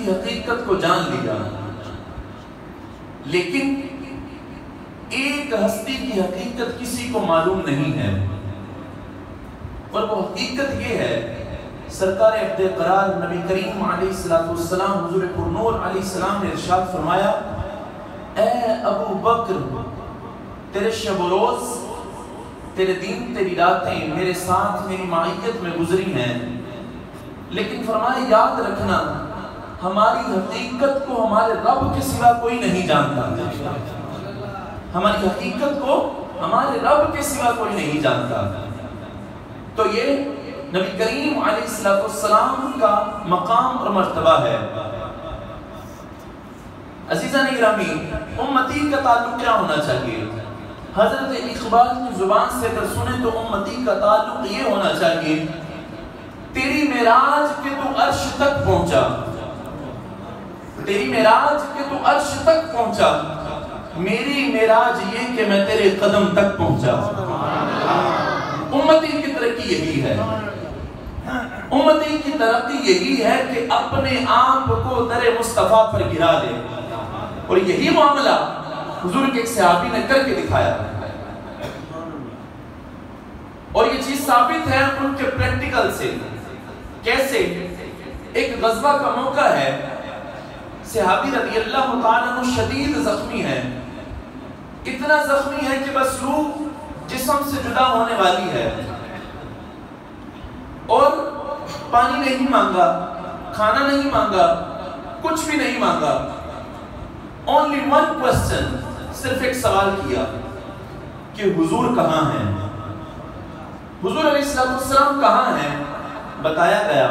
کی حقیقت کو جان لیا، لیکن ایک ہستی کی حقیقت کسی کو معلوم نہیں ہے، اور وہ حقیقت یہ ہے سرکار عبد قرار نبی کریم علیہ السلام حضور پرنور علیہ السلام نے ارشاد فرمایا، اے ابو بکر تیرے شب و روز، تیرے دن تیری راتیں میرے ساتھ میری معیت میں گزری ہیں، لیکن فرمایا یاد رکھنا ہماری حقیقت کو ہمارے رب کے سوا کوئی نہیں جانتا، ہماری حقیقت کو ہمارے رب کے سوا کوئی نہیں جانتا۔ تو یہ نبی کریم علیہ السلام کا مقام اور مرتبہ ہے۔ عزیزان گرامی، امتی کا تعلق کیا ہونا چاہیے؟ حضرت اقبال کی زبان سے اگر سنیں تو امتی کا تعلق یہ ہونا چاہیے، تیری معراج کے تو عرش تک پہنچا، تیری معراج کے تو عرش تک پہنچا، میری معراج یہ کہ میں تیرے قدم تک پہنچا۔ امتی کی ترقی یہی ہے، امتی کی ترقی یہی ہے کہ اپنے آپ کو در مصطفیٰ پر گرا دے، اور یہی معاملہ حضور کے ایک صحابی نے کر کے دکھایا، اور یہ چیز ثابت ہے ان کے پریکٹیکل سے۔ کیسے؟ ایک غزوہ کا موقع ہے، صحابی رضی اللہ تعالیٰ عنہ شدید زخمی ہے، اتنا زخمی ہے کہ بس روح جسم سے جدا ہونے والی ہے، اور پانی نہیں مانگا، کھانا نہیں مانگا، کچھ بھی نہیں مانگا، only one question، صرف ایک سوال کیا کہ حضور کہاں ہیں؟ حضور علیہ السلام کہاں ہیں؟ بتایا گیا،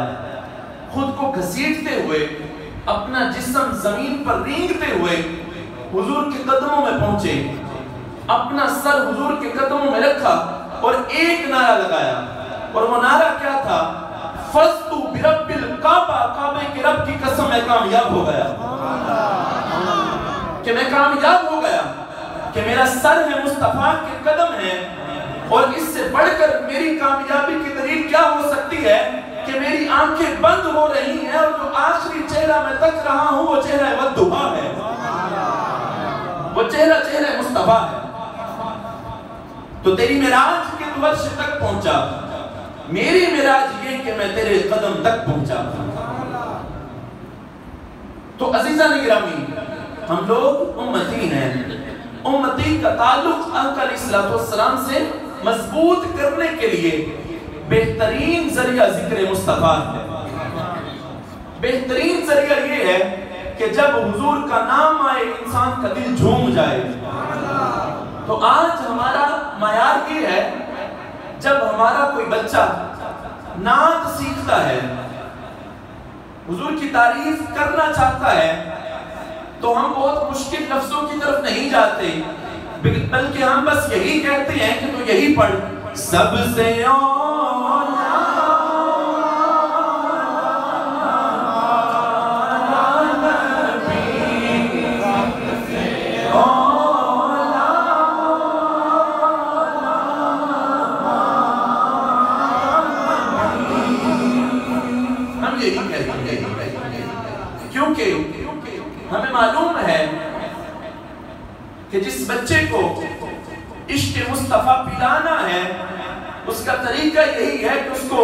خود کو گھسیٹتے ہوئے، اپنا جسم زمین پر رینگتے ہوئے حضور کے قدموں میں پہنچے، اپنا سر حضور کے قدموں میں رکھا اور ایک نعرہ لگایا، اور وہ نعرہ کیا تھا؟ فَزْتُ بِرَبِّ الْقَعْبَةِ، کعبے کے رب کی قسم میں کامیاب ہو گیا، کہ میں کامیاب ہو گیا، کہ میرا سر ہے مصطفیٰ کے قدم ہے، اور اس سے بڑھ کر میری کامیابی کی دلیل کیا ہو سکتی ہے کہ میری آنکھیں بند ہو رہی ہیں، اور جو آخری چہرہ میں تک رہا ہوں وہ چہرہ والدہا ہے، وہ چہرہ مصطفیٰ ہے۔ تو تیری معراج کے تو عرش تک پہنچا، میری معراج یہ کہ میں تیرے قدم تک پہنچا۔ تو عزیزان گرامی، ہم لوگ امتی ہیں، امتی کا تعلق آقا علیہ السلام سے مضبوط کرنے کے لیے بہترین ذریعہ ذکر مصطفیٰ ہے۔ بہترین ذریعہ یہ ہے کہ جب حضور کا نام آئے انسان کا دل جھوم جائے۔ تو آج ہمارا معیار یہ ہے، جب ہمارا کوئی بچہ نعت سیکھتا ہے، حضور کی تعریف کرنا چاہتا ہے، تو ہم بہت مشکل لفظوں کی طرف نہیں جاتے، بلکہ ہم بس یہی کہتے ہیں کہ تو یہی پڑھ، سب سے ہمیں معلوم ہے کہ جس بچے کو عشق مصطفیٰ پلانا ہے، اس کا طریقہ یہی ہے کہ اس کو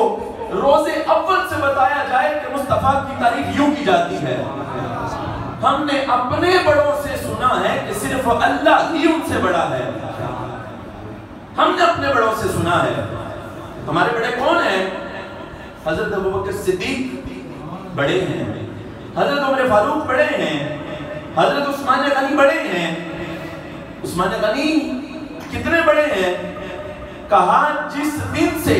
روز اول سے بتایا جائے کہ مصطفیٰ کی تعریف یوں کی جاتی ہے۔ ہم نے اپنے بڑوں سے سنا ہے کہ صرف اللہ ہی ان سے بڑا ہے، ہم نے اپنے بڑوں سے سنا ہے۔ ہمارے بڑے کون ہیں؟ حضرت ابوبکر صدیق بڑے ہیں، حضرت عمر فاروق بڑے ہیں، حضرت عثمان غنی بڑے ہیں۔ عثمان غنی کتنے بڑے ہیں؟ کہا جس دن سے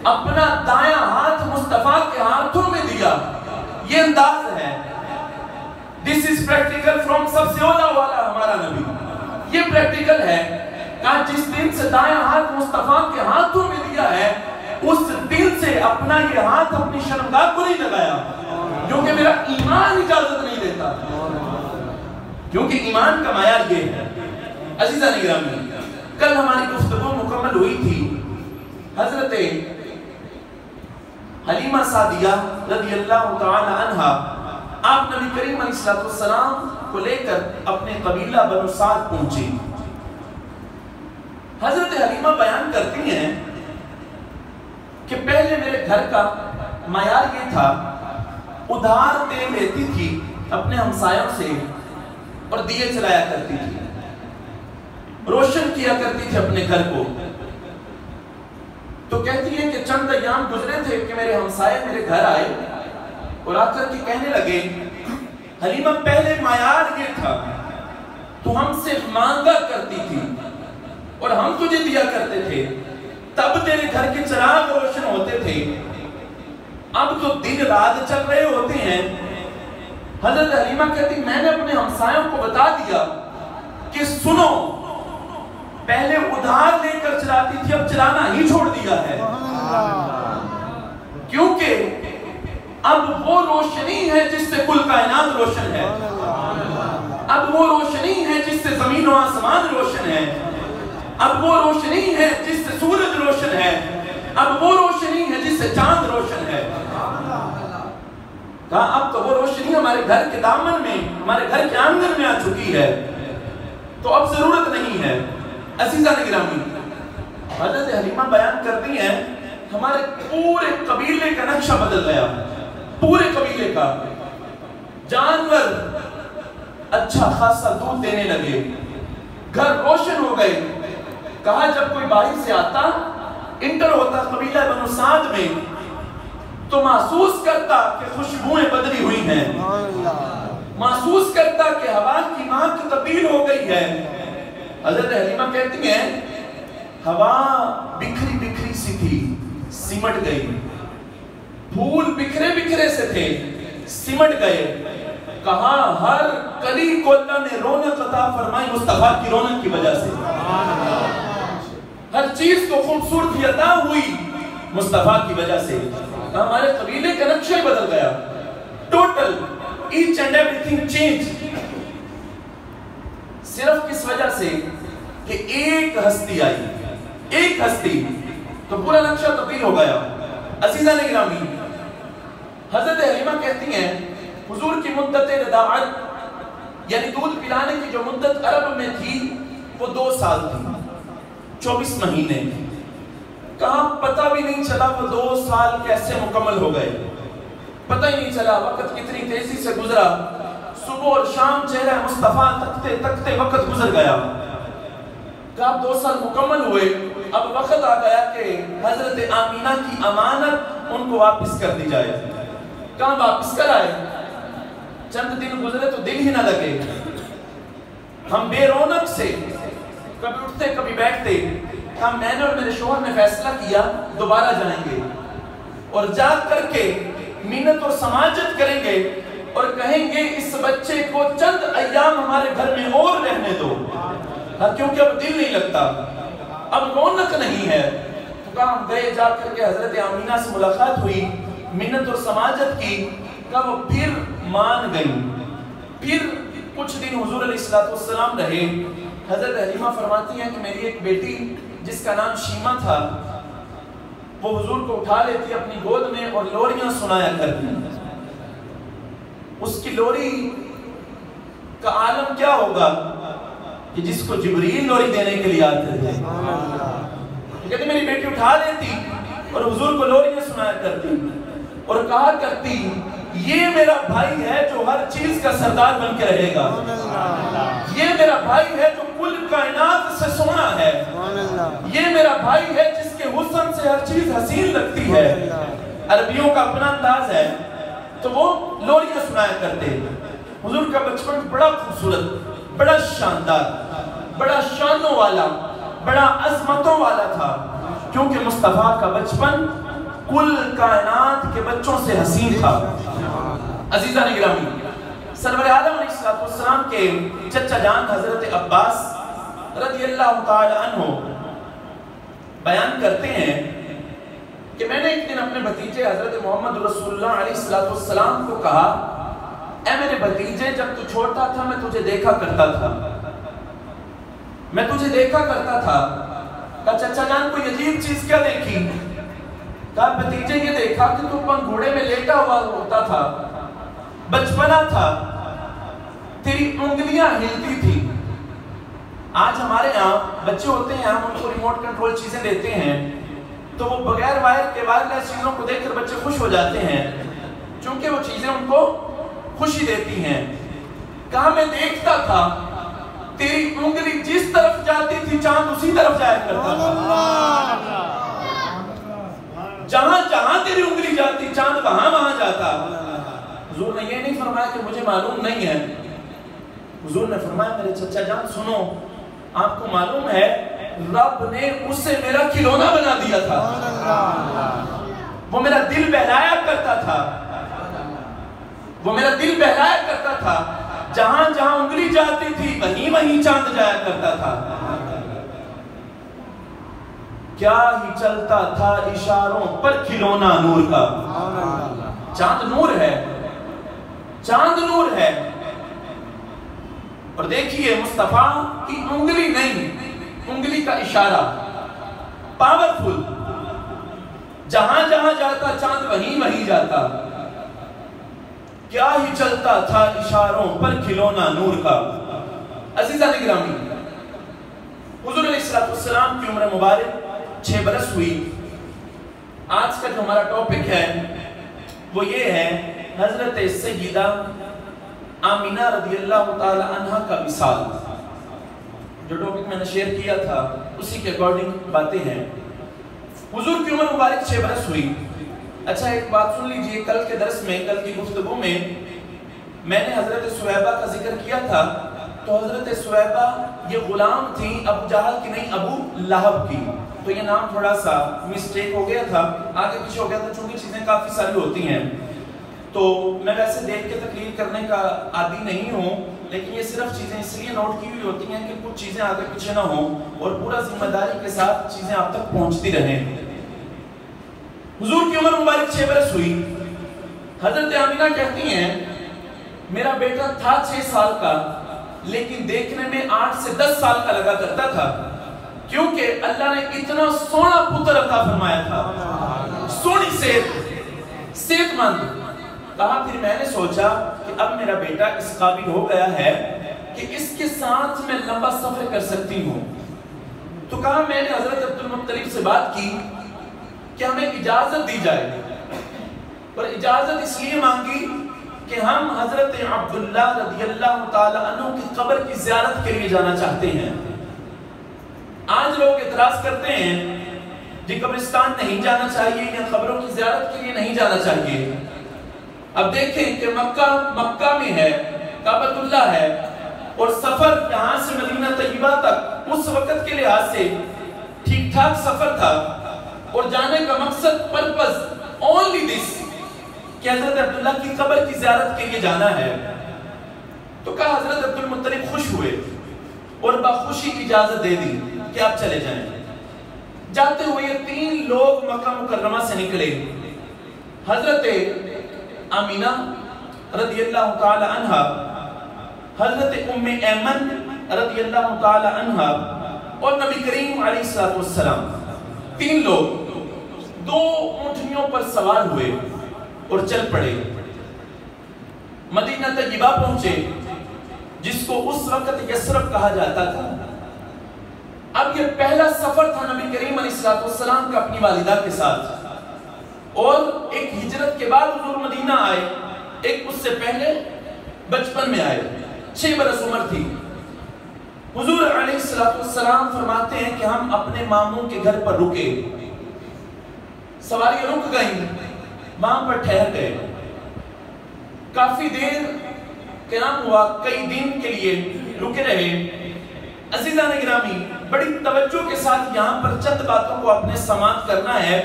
اپنا دایاں ہاتھ مصطفیٰ کے ہاتھوں میں دیا، یہ انداز ہے، this is practical from سب سے اولا والا ہمارا نبی، یہ پریکٹیکل ہے۔ کہا جس دن سے دایاں ہاتھ مصطفیٰ کے ہاتھوں میں دیا ہے، اس دن سے اپنا یہ ہاتھ اپنی شرمگاہ کو نہیں لگایا، کیونکہ میرا ایمان اجازت نہیں دیتا، کیونکہ ایمان کا معیار یہ ہے۔ عزیزان گرامی، کل ہماری گفتگو مکمل ہوئی تھی، حضرت حلیمہ سعدیہ رضی اللہ تعالی عنہا، آپ نبی کریم علیہ السلام کو لے کر اپنے قبیلہ بنو سعد پہنچی۔ حضرت حلیمہ بیان کرتی ہیں کہ پہلے میرے گھر کا معیار یہ تھا، ادھار تیل لیتی تھی اپنے ہمسایوں سے اور دیے چلایا کرتی تھی، روشن کیا کرتی تھی اپنے گھر کو۔ تو کہتی ہے کہ چند ایام گزرے تھے کہ میرے ہمسائے میرے گھر آئے اور آ کر کے کہنے لگے، حلیمہ پہلے معیار یہ تھا، تو ہم سے مانگا کرتی تھی اور ہم تجھے دیا کرتے تھے، تب تیرے گھر کے چراغ روشن ہوتے تھے، اب تو دن رات چل رہے ہوتے ہیں۔ حضرت حلیمہ کہتی میں نے اپنے ہمسایوں کو بتا دیا کہ سنو، پہلے ادھار لے کر چلاتی تھی، اب چلانا ہی چھوڑ دیا ہے، کیونکہ اب وہ روشنی ہے جس سے کل کائنات روشن ہے، اب وہ روشنی ہے جس سے زمین و آسمان روشن ہے، اب وہ روشنی ہے جس سے سورج روشن ہے، اب وہ روشنی ہے جس سے چاند روشن ہے۔ کہا اب تو وہ روشنی ہمارے گھر کے دامن میں، ہمارے گھر کے آنگن میں آ چکی ہے، تو اب ضرورت نہیں ہے۔ عزیزان گرامی، حضرت حلیمہ بیان کرتی ہیں ہمارے پورے قبیلے کا نقشہ بدل گیا، پورے قبیلے کا۔ جانور اچھا خاصا دودھ دینے لگے، گھر روشن ہو گئے۔ کہا جب کوئی باہر سے آتا، انٹر ہوتا قبیلہ بنو سعد میں، تو محسوس کرتا کہ خوشبوئیں بدلی ہوئی ہیں، محسوس کرتا کہ ہوا کی مہک تبدیل ہو گئی ہے۔ حضرت حلیمہ کہتی ہیں ہوا بکھری بکھری سی تھی، سمٹ گئی، پھول بکھرے بکھرے سے تھے، سمٹ گئے۔ کہا ہر کلی کو اللہ نے رونق عطا فرمائی مصطفیٰ کی رونق کی وجہ سے، ہر چیز کو خوبصورتی عطا ہوئی مصطفیٰ کی وجہ سے۔ ہمارے قبیلے کا نقشہ ہی بدل گیا، total each and everything change, صرف کس وجہ سے کہ ایک ہستی آئی، ایک ہستی، تو پورا نقشہ تبدیل ہو گیا۔ عزیزان گرامی، حضرت حلیمہ کہتی ہیں حضور کی مدت رضاعت یعنی دودھ پلانے کی جو مدت عرب میں تھی وہ 2 سال تھی، 24 مہینے۔ کہاں پتہ بھی نہیں چلا وہ 2 سال کیسے مکمل ہو گئے، پتہ ہی نہیں چلا، وقت کتنی تیزی سے گزرا، صبح اور شام چہرہ مصطفیٰ تکتے تکتے وقت گزر گیا۔ کہا 2 سال مکمل ہوئے، اب وقت آ گیا کہ حضرت آمینہ کی امانت ان کو واپس کر دی جائے۔ کہاں واپس کر آئے، چند دن گزرے تو دل ہی نہ لگے، ہم بے رونق سے کبھی اٹھتے کبھی بیٹھتے۔ کہا میں نے اور میرے شوہر نے فیصلہ کیا دوبارہ جائیں گے اور جا کر کے منت اور سماجت کریں گے اور کہیں گے اس بچے کو چند ایام ہمارے گھر میں اور رہنے دو، کیونکہ اب دل نہیں لگتا، اب رونق نہیں ہے۔ تو کہا ہم گئے، جا کر کے حضرت آمینہ سے ملاقات ہوئی، منت اور سماجت کی۔ کہا وہ پھر مان گئی، پھر کچھ دن حضور علیہ السلام رہے۔ حضرت حلیمہ فرماتی ہیں کہ میری ایک بیٹی جس کا نام شیمہ تھا، وہ حضور کو اٹھا لیتی اپنی گود میں اور لوریاں سنایا کرتی۔ اس کی لوری کا عالم کیا ہوگا کہ جس کو جبریل لوری دینے کے لیے آتے تھے۔ کہتے میری بیٹی اٹھا لیتی اور حضور کو لوریاں سنایا کرتی اور کہا کرتی یہ میرا بھائی ہے جو ہر چیز کا سردار بن کے رہے گا، یہ میرا بھائی ہے جو کل کائنات سے سونا ہے، یہ میرا بھائی ہے جس کے حسن سے ہر چیز حسین لگتی ہے۔ عربیوں کا اپنا انداز ہے، تو وہ لوریاں سنایا کرتے۔ حضور کا بچپن بڑا خوبصورت، بڑا شاندار، بڑا شانوں والا، بڑا عظمتوں والا تھا، کیونکہ مصطفیٰ کا بچپن کل کائنات کے بچوں سے حسین تھا۔ عزیزان گرامی، سرور عالم علیہ السلام کے چچا جان حضرت عباس رضی اللہ تعالی عنہ بیان کرتے ہیں کہ میں نے ایک دن اپنے بھتیجے حضرت محمد رسول اللہ علیہ السلام کو کہا اے میرے بھتیجے، جب تو چھوٹا تھا میں تجھے دیکھا کرتا تھا، میں تجھے دیکھا کرتا تھا۔ کہا چچا جان کوئی عجیب چیز کیا دیکھی؟ کہا بھتیجے یہ دیکھا کہ تو پن گھوڑے میں لیٹا ہوا ہوتا تھا بچپنا تھا، تیری انگلیاں ہلتی تھی۔ آج ہمارے یہاں بچے ہوتے ہیں، ہم ان کو ریموٹ کنٹرول چیزیں دیتے ہیں تو وہ بغیر وائر کے وائرلیس چیزوں کو دیکھ کر بچے خوش ہو جاتے ہیں، چونکہ وہ چیزیں ان کو خوشی دیتی ہیں۔ کہاں میں دیکھتا تھا تیری انگلی جس طرف جاتی تھی چاند اسی طرف جایا کرتا تھا، جہاں جہاں تیری انگلی جاتی چاند وہاں جاتا۔ حضور نے یہ نہیں فرمایا کہ مجھے معلوم نہیں ہے، حضور نے فرمایا میرے چچا جان سنو، آپ کو معلوم ہے رب نے اسے میرا کھلونا بنا دیا تھا، وہ میرا دل بہلایا کرتا تھا، وہ میرا دل بہلایا کرتا تھا، جہاں جہاں انگلی جاتی تھی وہیں وہیں چاند جایا کرتا تھا۔ کیا ہی چلتا تھا اشاروں پر کھلونا نور کا، چاند نور ہے، چاند نور ہے۔ اور دیکھیے مصطفیٰ کی انگلی نہیں، انگلی کا اشارہ پاورفل، جہاں جہاں جاتا چاند وہیں وہیں جاتا۔ کیا ہی چلتا تھا اشاروں پر کھلونا نور کا۔ عزیزان گرامی، حضور علیہ السلام کی عمر مبارک 6 برس ہوئی۔ آج کا جو ہمارا ٹاپک ہے وہ یہ ہے حضرت سیدہ آمینہ رضی اللہ تعالی عنہ کا وصال۔ جو ٹاپک میں نے شیئر کیا تھا اسی کے اکارڈنگ باتیں ہیں۔ حضور کی عمر مبارک 6 برس ہوئی۔ اچھا ایک بات سن لیجئے، کل کے درس میں، کل کی گفتگو میں میں نے حضرت سویبہ کا ذکر کیا تھا، تو حضرت سویبہ یہ غلام تھی ابو جہل کی نہیں، ابو لہب کی، تو یہ نام تھوڑا سا مسٹیک ہو گیا تھا، آگے پیچھے ہو گیا تھا، چونکہ چیزیں کافی ساری ہوتی ہیں تو میں ویسے دیکھ کے تقریر کرنے کا عادی نہیں ہوں، لیکن یہ صرف چیزیں اس لیے نوٹ کی ہوئی ہوتی ہیں کہ کچھ چیزیں آگے پیچھے نہ ہوں اور پورا ذمہ داری کے ساتھ چیزیں آپ تک پہنچتی رہیں۔ حضور کی عمر مبارک 6 برس ہوئی۔ حضرت آمینہ کہتی ہیں میرا بیٹا تھا 6 سال کا، لیکن دیکھنے میں 8 سے 10 سال کا لگا کرتا تھا، کیونکہ اللہ نے اتنا سونا پتر عطا فرمایا تھا، سونی صحت مند۔ کہا پھر میں نے سوچا کہ اب میرا بیٹا اس قابل ہو گیا ہے کہ اس کے ساتھ میں لمبا سفر کر سکتی ہوں، تو کہا میں نے حضرت عبدالمطلب سے بات کی کہ ہمیں اجازت دی جائے، اور اجازت اس لیے مانگی کہ ہم حضرت عبداللہ رضی اللہ تعالی عنہ کی قبر کی زیارت کے لیے جانا چاہتے ہیں۔ آج لوگ اعتراض کرتے ہیں جی قبرستان نہیں جانا چاہیے یا قبروں کی زیارت کے لیے نہیں جانا چاہیے۔ اب دیکھیں کہ مکہ میں ہے، کعبۃ اللہ ہے، اور سفر یہاں سے مدینہ طیبہ تک اس وقت کے لحاظ سے ٹھیک ٹھاک سفر تھا، اور جانے کا مقصد پرپس اونلی دس کہ حضرت عبداللہ کی قبر کی زیارت کے لیے جانا ہے۔ تو کہا حضرت عبدالمطلب خوش ہوئے اور بخوشی اجازت دے دی کہ آپ چلے جائیں۔ جاتے ہوئے یہ 3 لوگ مکہ مکرمہ سے نکلے، حضرت آمینہ رضی اللہ تعالی عنہ، حضرت ام ایمن رضی اللہ تعالی عنہ، اور نبی کریم علیہ السلام۔ 3 لوگ 2 اونٹنیوں پر سوار ہوئے اور چل پڑے، مدینہ طیبہ پہنچے جس کو اس وقت یثرب کہا جاتا تھا۔ اب یہ پہلا سفر تھا نبی کریم علیہ السلام کا اپنی والدہ کے ساتھ، اور ایک ہجرت کے بعد حضور مدینہ آئے، ایک اس سے پہلے بچپن میں آئے، 6 برس عمر تھی۔ حضور علیہ السلام فرماتے ہیں کہ ہم اپنے ماموں کے گھر پر رکے، سواریاں رک گئیں، وہاں پر ٹھہر گئے، کافی دیر قیام ہوا، کئی دن کے لیے رکے رہے۔ عزیزان گرامی، بڑی توجہ کے ساتھ یہاں پر چند باتوں کو اپنے سماعت کرنا ہے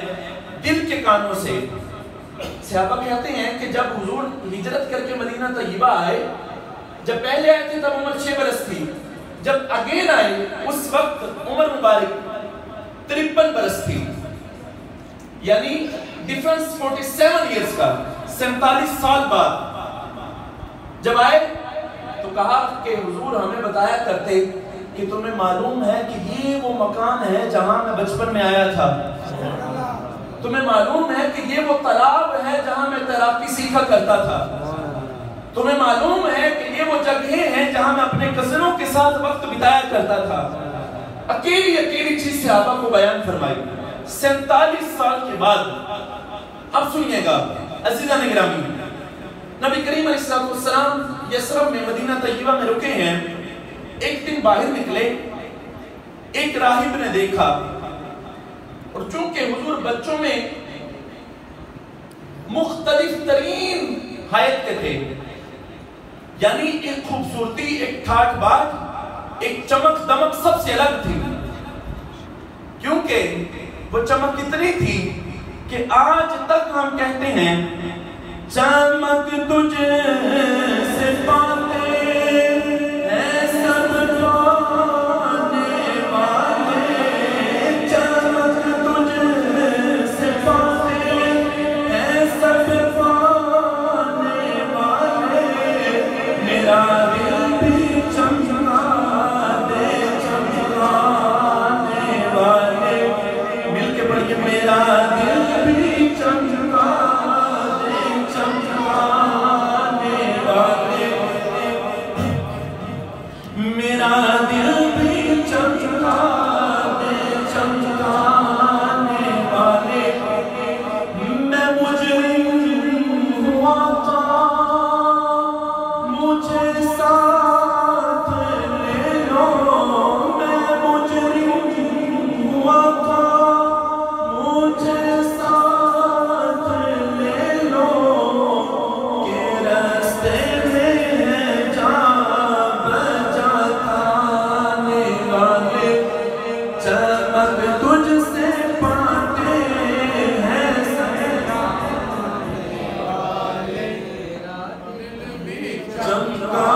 دل کے کانوں سے۔ صحابہ کہتے ہیں کہ جب حضور ہجرت کر کے مدینہ طیبہ آئے، جب پہلے آئے تھے تب عمر 6 برس تھی، جب اگین آئے اس وقت عمر مبارک 53 برس تھی، یعنی ڈیفرنس 47 ایئرز کا، 47 سال بعد جب آئے تو کہا کہ حضور ہمیں بتایا کرتے کہ تمہیں معلوم ہے کہ یہ وہ مکان ہے جہاں میں بچپن میں آیا تھا، تمہیں معلوم ہے کہ یہ وہ تالاب ہے جہاں میں تیراکی سیکھا کرتا تھا، تمہیں معلوم ہے کہ یہ وہ جگہیں ہیں جہاں میں اپنے کزنوں کے ساتھ وقت بتایا کرتا تھا. اکیلی چیز صحابہ کو بیان فرمائی. 47 سال کے بعد اب سنیے گا عزیزان گرامی، نبی کریم علیہ السلام یثرب میں مدینہ طیبہ میں رکے ہیں. ایک دن باہر نکلے، ایک راہب نے دیکھا، اور چونکہ حضور بچوں میں مختلف ترین حیت کے تھے، یعنی ایک خوبصورتی، ایک ٹھاٹ بات، ایک چمک دمک سب سے الگ تھی. کیونکہ وہ چمک اتنی تھی کہ آج تک ہم کہتے ہیں چمک تجھ سے پاتے ہیں سب پانے والے، چمک تجھ سے پاتے ہیں سب پانے والے، میرا دل بھی چمکا دے چمکانے والے. مل کے پڑھیے، میرا دل بھی چمکا دے چمکانے والے، میرا دل بھی چمکا دے چمکانے والے. میں مجرم ہوا تھا، مجھے ساتھ لے لو. میں مجرم ہوا تھا، مجھے ساتھ لے لو، کہ راستے میں جا بجا کھانے والے، چمک تجھ سے پاتے ہیں چمکا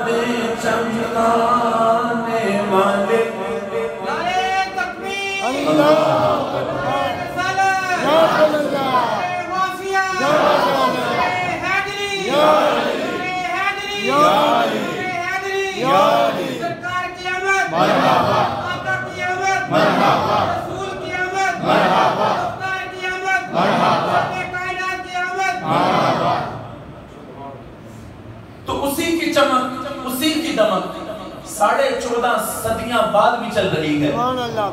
دے چمکانے والے. نعرہ تکبیر، اللہ رسالت، یا رسول اللہ، غوثیہ، یا رسول اللہ، حیدری، یا حیدری، یا حیدری، یا سرکار کی آمد، مرحبا، آقا کی آمد، مرحبا، رسول کی آمد، مرحبا، مختار کی آمد، مرحبا، رب کائنات کی آمد. مرحبا. تو اسی کی چمک، اسی کی دمک 14.5 صدیاں بعد بھی چل رہی ہے. سبحان اللہ.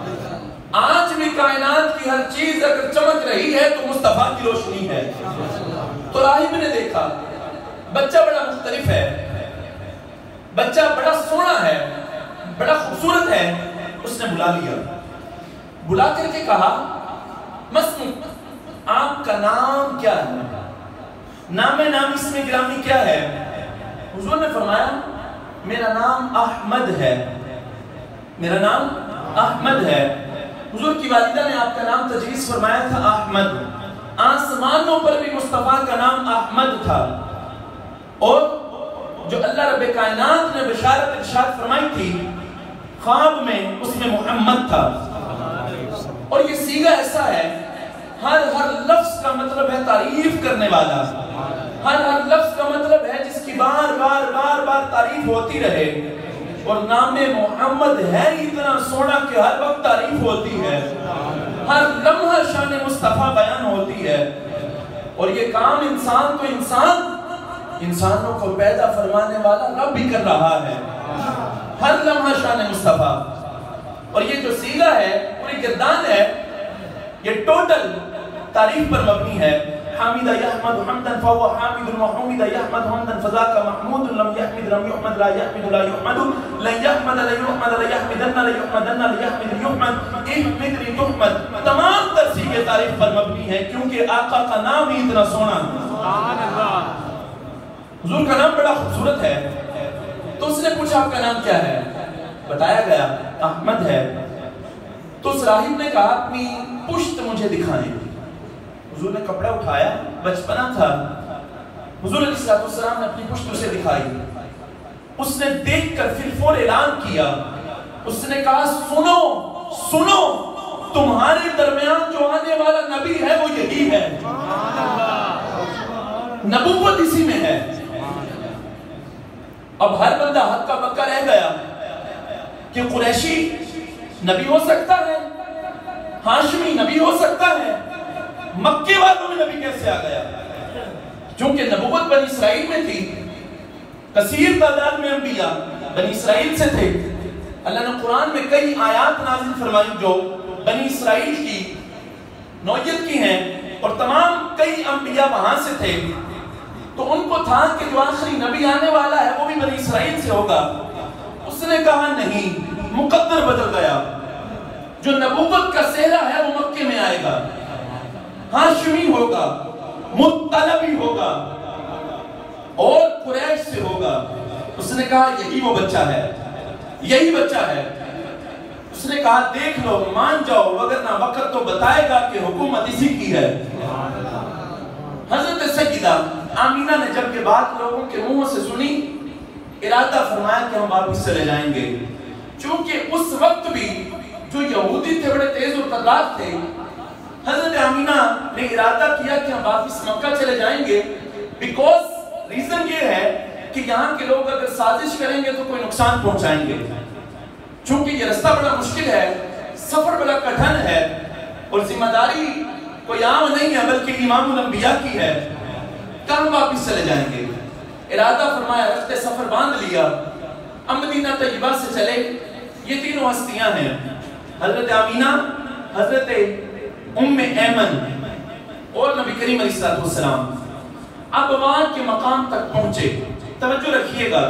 آج بھی کائنات کی ہر چیز اگر چمک رہی ہے تو مصطفیٰ کی روشنی ہے. تو راہب نے دیکھا بچہ بڑا مختلف ہے، بچہ بڑا سونا ہے، بڑا خوبصورت ہے. اس نے بلا لیا، بلا کر کے کہا مسموع، آپ کا نام کیا ہے؟ نام اسم گرامی کیا ہے؟ حضور نے فرمایا میرا نام احمد ہے، میرا نام احمد ہے. حضور کی والدہ نے آپ کا نام تجویز فرمایا تھا احمد. آسمانوں پر بھی مصطفیٰ کا نام احمد تھا، اور جو اللہ رب کائنات نے بشارت ارشاد فرمائی تھی خواب میں، اس میں محمد تھا. اور یہ صیغہ ایسا ہے، ہر لفظ کا مطلب ہے تعریف کرنے والا، ہر لفظ کا مطلب ہے جس کی بار بار تعریف ہوتی رہے. اور نام محمد ہے اتنا سونا کہ ہر وقت تعریف ہوتی ہے، ہر لمحہ شان مصطفیٰ بیان ہوتی ہے. اور یہ کام انسان تو انسانوں کو پیدا فرمانے والا رب بھی کر رہا ہے، ہر لمحہ شان مصطفیٰ. اور یہ جو صیغہ ہے پوری گردان ہے، یہ ٹوٹل تعریف پر مبنی ہے. حامد یحمد حمدا فهو حامد، وحمد یحمد حمدا فذاك محمود، لم يحمد لم يحمد لا يحمد لا يحمد، لن يحمد لا يحمد لا يحمدن لا يحمدن لا يحمد يحمد، احمد لتحمد. تمام ترسیغ تعریف پر مبنی ہے کیونکہ آقا کا نام ہی اتنا سونا ہے. سبحان اللہ. حضور کا نام بڑا خوبصورت ہے. تو اس نے پوچھا آپ کا نام کیا ہے؟ بتایا گیا احمد ہے. تو اس راہب نے کہا اپنی پشت مجھے دکھائیں. حضور نے کپڑا اٹھایا، بچپنا تھا. حضور علیہ السلام نے اپنی پشت اسے دکھائی. اس نے دیکھ کر پھر فور اعلان کیا. اس نے کہا سنو سنو، تمہارے درمیان جو آنے والا نبی ہے وہ یہی ہے. نبوت اسی میں ہے. اب ہر بندہ حق کا پکا رہ گیا کہ قریشی نبی ہو سکتا ہے، ہاشمی نبی ہو سکتا ہے، مکے والوں میں نبی کیسے آ گیا؟ چونکہ نبوت بنی اسرائیل میں تھی، کثیر تعداد میں انبیاء بنی اسرائیل سے تھے۔ اللہ نے قرآن میں کئی آیات نازل فرمائی جو بنی اسرائیل کی نوعیت کی ہیں، اور تمام کئی انبیاء وہاں سے تھے۔ تو ان کو تھا کہ جو آخری نبی آنے والا ہے وہ بھی بنی اسرائیل سے ہوگا۔ اس نے کہا نہیں، مقدر بدل گیا، جو نبوت کا صحرا ہے وہ مکے میں آئے گا، ہاشمی ہوگا، مطلبی ہوگا اور قریش سے ہوگا۔ اس نے کہا یہی وہ بچہ ہے، یہی بچہ ہے۔ اس نے کہا دیکھ لو، مان جاؤ، وگرنہ وقت تو بتائے گا کہ حکومت اسی کی ہے۔ حضرت سیدہ آمینہ نے جب یہ بات لوگوں کے منہوں سے سنی، ارادہ فرمایا کہ ہم واپس چلے جائیں گے، چونکہ اس وقت بھی جو یہودی تھے بڑے تیز و ترغاب تھے۔ حضرت آمینہ نے ارادہ کیا کہ ہم واپس مکہ چلے جائیں گے، بیکوز ریزن یہ ہے کہ یہاں کے لوگ اگر سازش کریں گے تو کوئی نقصان پہنچائیں گے، چونکہ یہ رستہ بڑا مشکل ہے، سفر بڑا کٹھن ہے، اور ذمہ داری کوئی عام نہیں ہے بلکہ امام الانبیاء کی ہے، کہاں واپس چلے جائیں گے۔ ارادہ فرمایا، رخت سفر باندھ لیا، مدینہ طیبہ سے چلے۔ یہ تینوں ہستیاں ہیں، حضرت آمینہ، حضرت ام ایمن اور نبی کریم علیہ السلام۔ اب وہاں کے مقام تک پہنچے، توجہ رکھیے گا،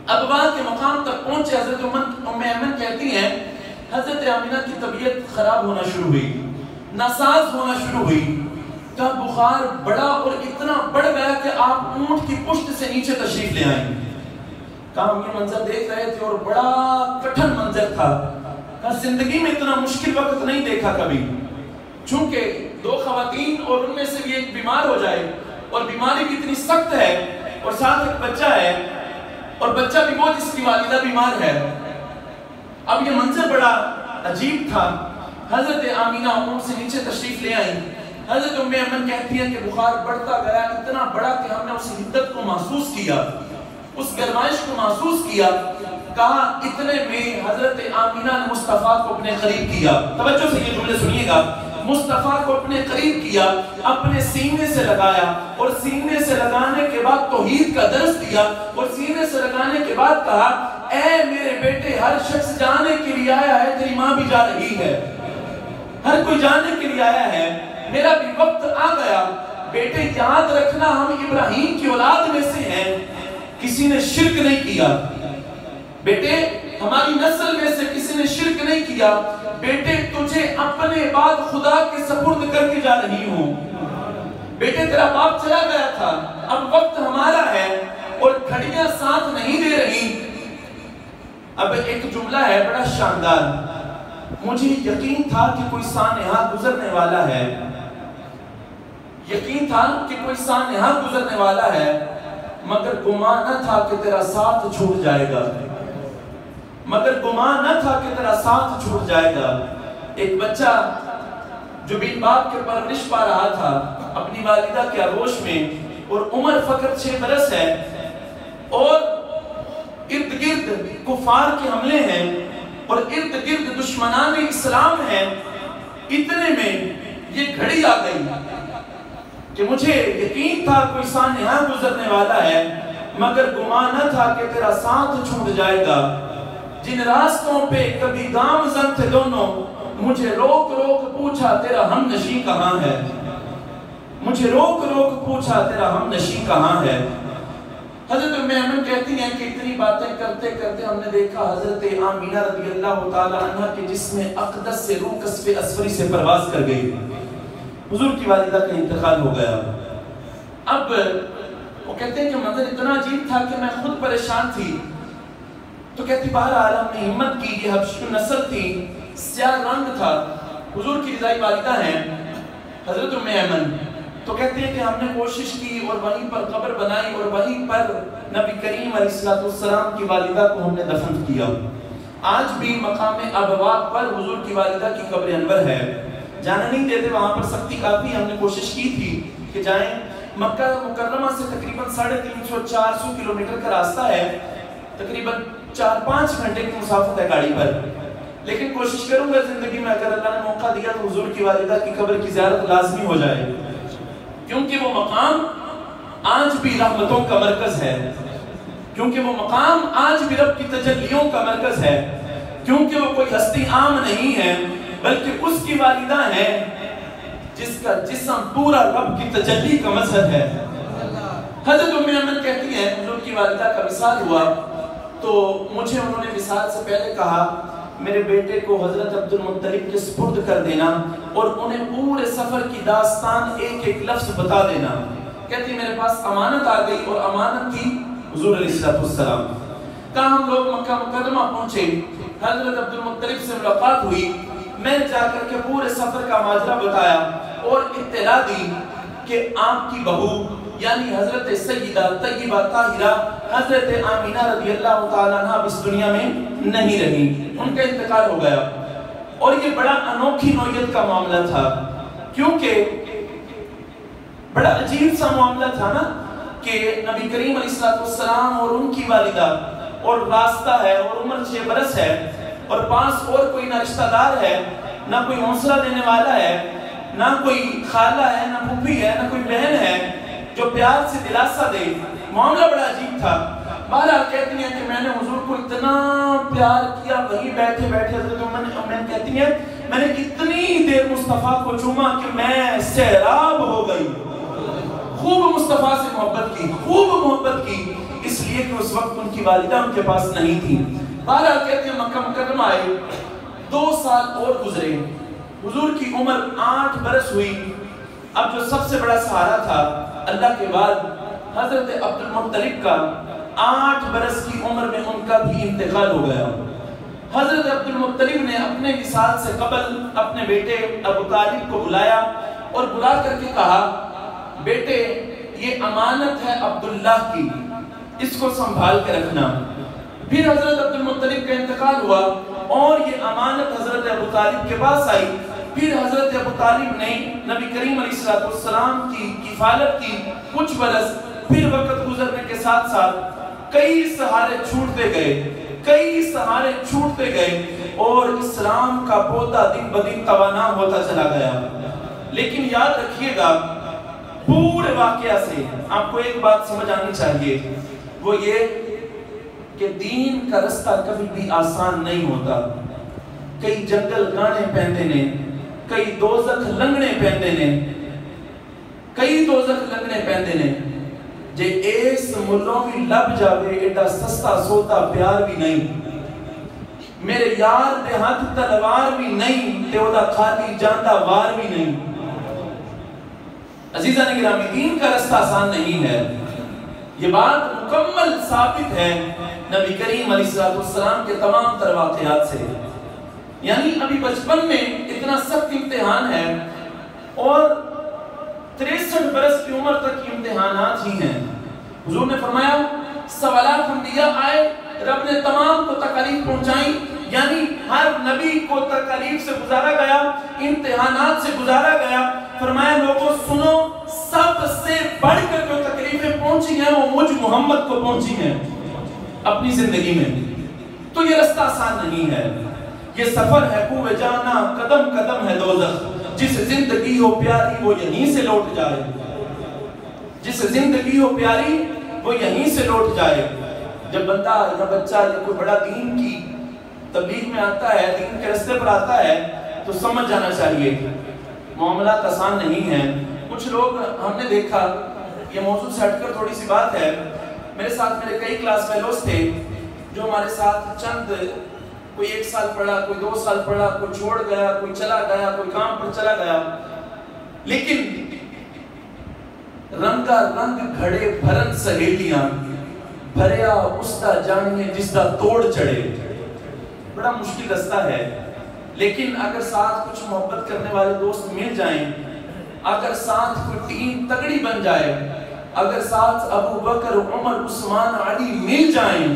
اب وہاں کے مقام تک پہنچے۔ حضرت ام ایمن کہتی ہیں حضرت آمینہ کی طبیعت خراب ہونا شروع ہوئی، ناساز ہونا شروع ہوئی، کا بخار بڑا اور اتنا بڑھ گیا کہ آپ اونٹ کی پشت سے نیچے تشریف لے آئیں۔ کہا ہم یہ منظر دیکھ رہے تھے اور بڑا کٹھن منظر تھا، کہا زندگی میں اتنا مشکل وقت نہیں دیکھا کبھی، چونکہ دو خواتین اور ان میں سے بھی ایک بیمار ہو جائے، اور بیماری بھی اتنی سخت ہے، اور ساتھ ایک بچہ ہے، اور بچہ بھی وہ جس کی والدہ بیمار ہے۔ اب یہ منظر بڑا عجیب تھا۔ حضرت آمینہ اونٹ سے نیچے تشریف لے آئیں۔ حضرت ام ایمن کہتی ہے کہ بخار بڑھتا گیا، اتنا بڑا کہ ہم نے اس حدت کو محسوس کیا، اس گرمائش کو محسوس کیا۔ کہا اتنے میں حضرت آمینہ نے مصطفیٰ کو اپنے قریب کیا۔ توجہ سے یہ جملے سنیے گا، مصطفیٰ کو اپنے قریب کیا، اپنے سینے سے لگایا، اور سینے سے لگانے کے بعد توحید کا درس دیا، اور سینے سے لگانے کے بعد کہا اے میرے بیٹے، ہر شخص جانے کے لیے آیا ہے، تیری ماں بھی جا رہی ہے، ہر کوئی جانے کے لیے آیا ہے، میرا بھی وقت آ گیا۔ بیٹے یاد رکھنا ہم ابراہیم کی اولاد میں سے ہیں، کسی نے شرک نہیں کیا، بیٹے ہماری نسل میں سے کسی نے شرک نہیں کیا، بیٹے تجھے اپنے بعد خدا کے سپرد کر کے جا رہی ہوں، بیٹے تیرا باپ چلا گیا تھا، اب وقت ہمارا ہے، اور گھڑیاں ساتھ نہیں دے رہی۔ اب ایک جملہ ہے بڑا شاندار، مجھے یقین تھا کہ کوئی سانحہ گزرنے والا ہے، یقین تھا کہ کوئی سانحہ گزرنے والا ہے، مگر گمان نہ تھا کہ تیرا ساتھ چھوٹ جائے گا، مگر گمان نہ تھا کہ تیرا ساتھ چھوٹ جائے گا۔ ایک بچہ جو بن باپ کے پرورش پا رہا تھا اپنی والدہ کے آغوش میں، اور عمر فقط 6 برس ہے، اور ارد گرد کفار کے حملے ہیں، اور ارد گرد دشمنان اسلام ہیں، اتنے میں یہ گھڑی آ گئی کہ مجھے یقین تھا کوئی سانحہ گزرنے والا ہے، مگر گمان نہ تھا کہ تیرا ساتھ چھوٹ جائے گا۔ جن راستوں پہ کبھی گامزن تھے دونوں، مجھے روک روک پوچھا تیرا ہم نشیں کہاں ہے، مجھے روک روک پوچھا تیرا ہم نشیں کہاں ہے۔ حضرت ام ایمن کہتی ہیں کہ اتنی باتیں کرتے کرتے ہم نے دیکھا حضرت آمینہ رضی اللہ تعالی عنہ کے جسم اقدس سے روح قصف اسفری سے پرواز کر گئی، حضور کی والدہ کا انتقال ہو گیا۔ اب وہ کہتے ہیں کہ منظر اتنا عجیب تھا کہ میں خود پریشان تھی، تو کہتی بہرحال ہم نے ہمت کی، یہ حبشی نسل تھی، سیاہ رنگ تھا، حضور کی رضائی والدہ ہیں حضرت ام ایمن، تو کہتے ہیں کہ ہم نے کوشش کی اور وہیں پر قبر بنائی، اور وہیں پر نبی کریم علیہ السلام کی والدہ کو ہم نے دفن کیا۔ آج بھی مقام ابوا پر حضور کی والدہ کی قبر انور ہے، جانا نہیں دیتے وہاں پر، سختی کافی، ہم نے کوشش کی تھی کہ جائیں۔ مکہ مکرمہ سے تقریباً 350-400 کلومیٹر کا راستہ ہے، تقریباً 4-5 گھنٹے کی مسافت ہے گاڑی پر، لیکن کوشش کروں گا زندگی میں اگر اللہ نے موقع دیا تو حضور کی والدہ کی قبر کی زیارت لازمی ہو جائے، کیونکہ وہ مقام آج بھی رحمتوں کا مرکز ہے، کیونکہ وہ مقام آج بھی رب کی تجلیوں کا مرکز ہے، کیونکہ وہ کوئی ہستی عام نہیں ہے بلکہ اس کی والدہ ہے جس کا جسم پورا رب کی تجلی کا مظہر ہے۔ حضرت ام ایمن کہتی ہیں حضور کی والدہ کا وصال ہوا تو مجھے انہوں نے وصال سے پہلے کہا میرے بیٹے کو حضرت عبد المطلب کے سپرد کر دینا اور انہیں پورے سفر کی داستان ایک ایک لفظ بتا دینا۔ کہتی میرے پاس امانت آ گئی اور امانت تھی حضور علیہ السلام۔ کہاں ہم لوگ مکہ مکرمہ پہنچے، حضرت عبد المطلب سے ملاقات ہوئی، میں جا کر کے پورے سفر کا ماجرا بتایا اور اطلاع دی کہ آپ کی بہو یعنی حضرت سیدہ طیبہ طاہرہ حضرت آمینہ رضی اللہ تعالیٰ عنہ اب اس دنیا میں نہیں رہی، ان کا انتقال ہو گیا۔ اور یہ بڑا انوکھی نوعیت کا معاملہ تھا، کیونکہ بڑا عجیب سا معاملہ تھا نا کہ نبی کریم علیہ السلام اور ان کی والدہ، اور راستہ ہے اور عمر 6 برس ہے اور پاس اور کوئی نہ رشتہ دار ہے، نہ کوئی حوصلہ دینے والا ہے، نہ کوئی خالہ ہے، نہ پھوپھی ہے، نہ کوئی بہن ہے جو پیار سے دلاسا دے۔ معاملہ بڑا عجیب تھا۔ بہرحال کہتی ہیں کہ میں نے حضور کو اتنا پیار کیا، وہیں بیٹھے بیٹھے حضرت ام کہتی ہیں میں نے اتنی دیر مصطفیٰ کو چوما کہ میں سیراب ہو گئی۔ خوب مصطفیٰ سے محبت کی، خوب محبت کی، اس لیے کہ اس وقت ان کی والدہ ان کے پاس نہیں تھی۔ بہرحال کہتے ہیں مکہ مکرمہ آئے، 2 سال اور گزرے، حضور کی عمر 8 برس ہوئی۔ اب جو سب سے بڑا سہارا تھا اللہ کے بعد حضرت عبد المطلب کا 8 برس کی عمر میں ان کا بھی انتقال ہو گیا۔ حضرت عبد المطلب نے اپنے وصال سے قبل اپنے بیٹے ابو طالب کو بلایا اور بلا کر کے کہا بیٹے یہ امانت ہے عبداللہ کی، اس کو سنبھال کے رکھنا۔ پھر حضرت عبد المطلب کا انتقال ہوا اور یہ امانت حضرت ابو طالب کے پاس آئی۔ پھر حضرت ابو طالب نے نبی کریم علیہ السلام کی کفالت کی کچھ برس، پھر وقت گزرنے کے ساتھ ساتھ کئی سہارے چھوٹتے گئے، کئی سہارے چھوٹتے گئے اور اسلام کا پودا دن بدن توانا ہوتا چلا گیا۔ لیکن یاد رکھیے گا پورے واقعہ سے آپ کو ایک بات سمجھ آنی چاہیے، وہ یہ کہ دین کا رستہ کبھی بھی آسان نہیں ہوتا۔ کئی جنگل گانے پہندے نے، کئی دوزخ لنگنے پہندے نے، کئی دوزخ لنگنے پہندے نے، جے ایس ملوں بھی لب جاوے ایڈا سستا سوتا پیار بھی نہیں، میرے یار دے ہاتھ تلوار بھی نہیں تے اودا خالی جاندہ وار بھی نہیں۔ عزیزان گرامی دین کا رستہ آسان نہیں ہے، یہ بات مکمل ثابت ہے نبی کریم علیہ السلام کے تمام تر واقعات سے۔ یعنی ابھی بچپن میں اتنا سخت امتحان ہے اور 63 برس کی عمر تک کی امتحانات ہی ہیں۔ حضور نے فرمایا سوالات انبیاء آئے، رب نے تمام کو تکالیف پہنچائیں، یعنی ہر نبی کو تکالیف سے گزارا گیا، امتحانات سے گزارا گیا۔ فرمایا لوگوں سنو، سب سے بڑھ کر جو تکلیفیں پہنچی ہیں وہ مجھ محمد کو پہنچی ہیں اپنی زندگی میں۔ تو یہ رستہ آسان نہیں ہے، یہ سفر ہے کوہ جانا، قدم قدم ہے دوزخ، جس زندگی ہو پیاری وہ یہیں سے لوٹ جائے، جس زندگی ہو پیاری وہ یہیں سے لوٹ جائے۔ جب بندہ یا بچہ یا کوئی بڑا دین کی تبلیغ میں آتا ہے، دین کے رستے پر آتا ہے تو سمجھ جانا چاہیے معاملات آسان نہیں ہیں۔ کچھ لوگ ہم نے دیکھا، یہ موضوع سے ہٹ کر تھوڑی سی بات ہے، میرے ساتھ میرے کئی کلاس فیلوز تھے جو ہمارے ساتھ چند کوئی 1 سال پڑھا، کوئی 2 سال پڑھا، کوئی چھوڑ گیا، کوئی چلا گیا، کوئی کام پر چلا گیا، لیکن رنگا رنگ گھڑے بھرن سہیلیاں بھریا اس دا جانیے جس دا توڑ چڑھے۔ بڑا مشکل رستہ ہے، لیکن اگر ساتھ کچھ محبت کرنے والے دوست مل جائیں، اگر ساتھ کوئی ٹیم تگڑی بن جائے، اگر ساتھ ابو بکر عمر عثمان علی مل جائیں،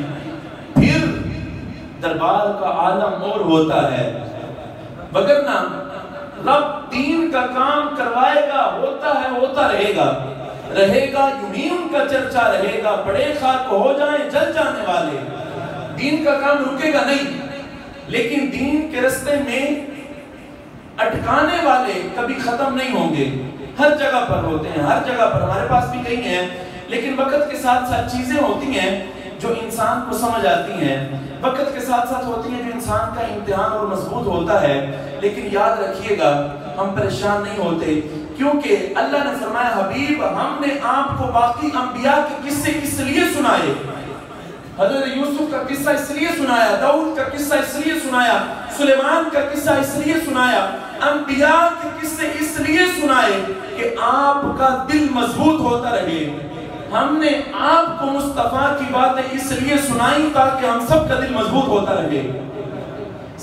پھر دربار کا عالم اور ہوتا ہے۔ وگرنہ رب دین کا کام کروائے گا، ہوتا ہے، ہوتا رہے گا، یوں ہی ان کا چرچا رہے گا، بڑے خاک ہو جائیں جل جانے والے۔ دین کا کام رکے گا نہیں، لیکن دین کے رستے میں اٹکانے والے کبھی ختم نہیں ہوں گے، ہر جگہ پر ہوتے ہیں، ہر جگہ پر۔ ہمارے پاس بھی کئی ہیں لیکن وقت کے ساتھ ساتھ چیزیں ہوتی ہیں جو انسان کو سمجھ آتی ہیں، وقت کے ساتھ ساتھ ہوتی ہیں جو انسان کا امتحان اور مضبوط ہوتا ہے، لیکن یاد رکھیے گا ہم پریشان نہیں ہوتے، کیونکہ اللہ نے فرمایا حبیب ہم نے آپ کو باقی انبیاء کے قصے کس لیے سنائے؟ حضرت یوسف کا قصہ اس لیے سنایا، داؤد کا قصہ اس لیے سنایا، سلیمان کا قصہ اس لیے سنایا، انبیاء کے قصے اس لیے سنائے کہ آپ کا دل مضبوط ہوتا رہے۔ ہم نے آپ کو مصطفیٰ کی باتیں اس لیے سنائی تاکہ ہم سب کا دل مضبوط ہوتا رہے۔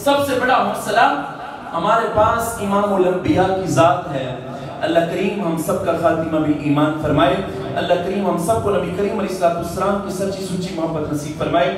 سب سے بڑا حوصلہ ہمارے پاس امام الانبیاء کی ذات ہے۔ اللہ کریم ہم سب کا خاتمہ بھی ایمان فرمائے، اللہ کریم ہم سب کو نبی کریم علیہ السلام کی سچی سچی محبت نصیب فرمائے۔